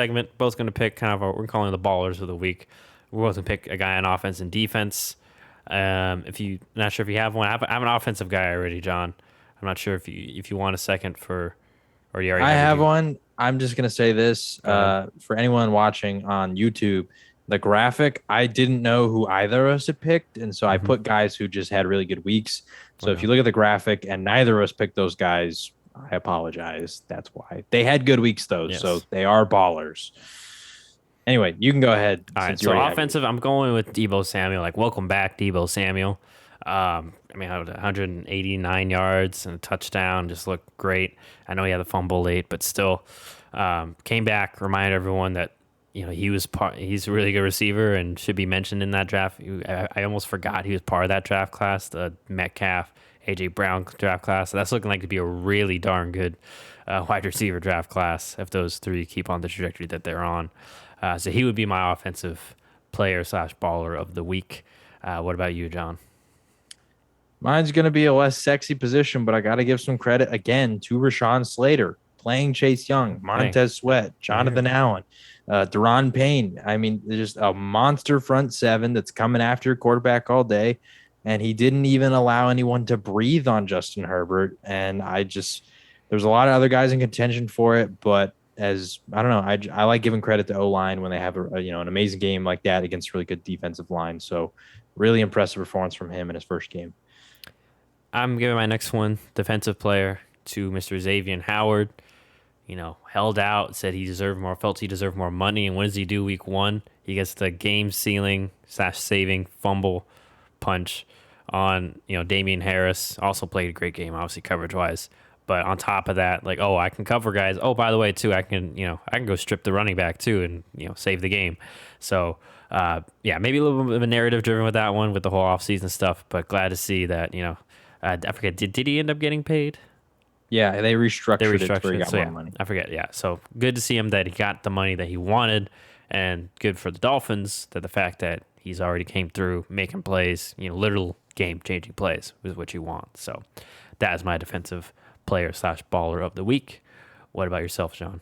segment. Both going to pick kind of we're calling the ballers of the week. We're both going to pick a guy on offense and defense. If you not sure if you have one, I have an offensive guy already, John. I'm not sure if you want a second for, or you already I have have your. one. I'm just gonna say this Go ahead. for anyone watching on YouTube. The graphic, I didn't know who either of us had picked, and so I Mm-hmm. put guys who just had really good weeks. So if Okay. you look at the graphic and neither of us picked those guys, I apologize. That's why they had good weeks though, so Yes. they are ballers. Anyway, you can go ahead All right. since you So already have yours. offensive, I'm going with Debo Samuel. Like, welcome back, Debo Samuel. I mean, had 189 yards and a touchdown. Just looked great. I know he had a fumble late, but still came back. Reminded everyone that he was part. He's a really good receiver and should be mentioned in that draft. I almost forgot he was part of that draft class, the Metcalf, AJ Brown draft class. So that's looking like to be a really darn good wide receiver draft class if those three keep on the trajectory that they're on. So he would be my offensive player slash baller of the week. What about you, John? Mine's going to be a less sexy position, but I got to give some credit again to Rashawn Slater playing Chase Young, Hey, Montez Sweat, here. Jonathan Allen, Deron Payne. I mean, there's just a monster front seven that's coming after quarterback all day. And he didn't even allow anyone to breathe on Justin Herbert. And there's a lot of other guys in contention for it. But as I don't know, I like giving credit to O line when they have an amazing game like that against a really good defensive line. So really impressive performance from him in his first game. I'm giving my next one defensive player to Mr. Xavier Howard. Held out, said he deserved more, felt he deserved more money. And what does he do week one? He gets the game sealing slash saving fumble punch on, Damian Harris. Also played a great game, obviously coverage wise. But on top of that, like, oh, I can cover guys. Oh, by the way, too, I can go strip the running back too and, save the game. So, yeah, maybe a little bit of a narrative driven with that one with the whole offseason stuff. But glad to see that, I forget, did he end up getting paid? Yeah, they They restructured it to where restructured he it. got So more yeah, money. I forget. Yeah. So good to see him that he got the money that he wanted, and good for the Dolphins that the fact that he's already came through making plays, literal game changing plays is what you want. So that is my defensive player slash baller of the week. What about yourself, John?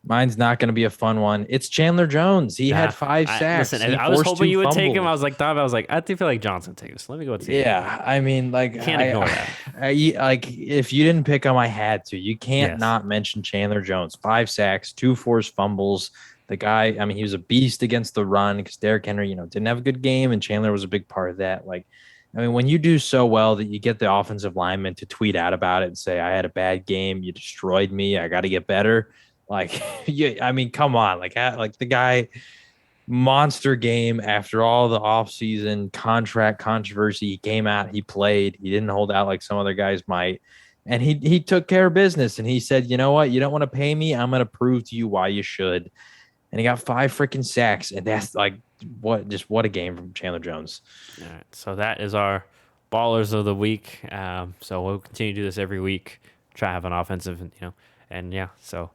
Mine's not going to be a fun one. It's Chandler Jones. He had Nah, five I sacks. listen. He I was forced hoping two you would take him. fumbles. I was like, I do feel like Johnson take this. Let me go with Xavier. Yeah, I mean, like You can't ignore that. like if you didn't pick him, I had to. You can't Yes. not mention Chandler Jones. Five sacks, two forced fumbles. The guy, I mean, he was a beast against the run because Derrick Henry, didn't have a good game, and Chandler was a big part of that. Like, I mean, when you do so well that you get the offensive lineman to tweet out about it and say, "I had a bad game. You destroyed me. I got to get better." Like, I mean, come on, like the guy monster game after all the offseason contract controversy. He came out, he played, he didn't hold out like some other guys might. And he took care of business and he said, you know what? You don't want to pay me. I'm going to prove to you why you should. And he got five freaking sacks. And that's like what a game from Chandler Jones. All right. So that is our ballers of the week. So we'll continue to do this every week. Try to have an offensive, and yeah. So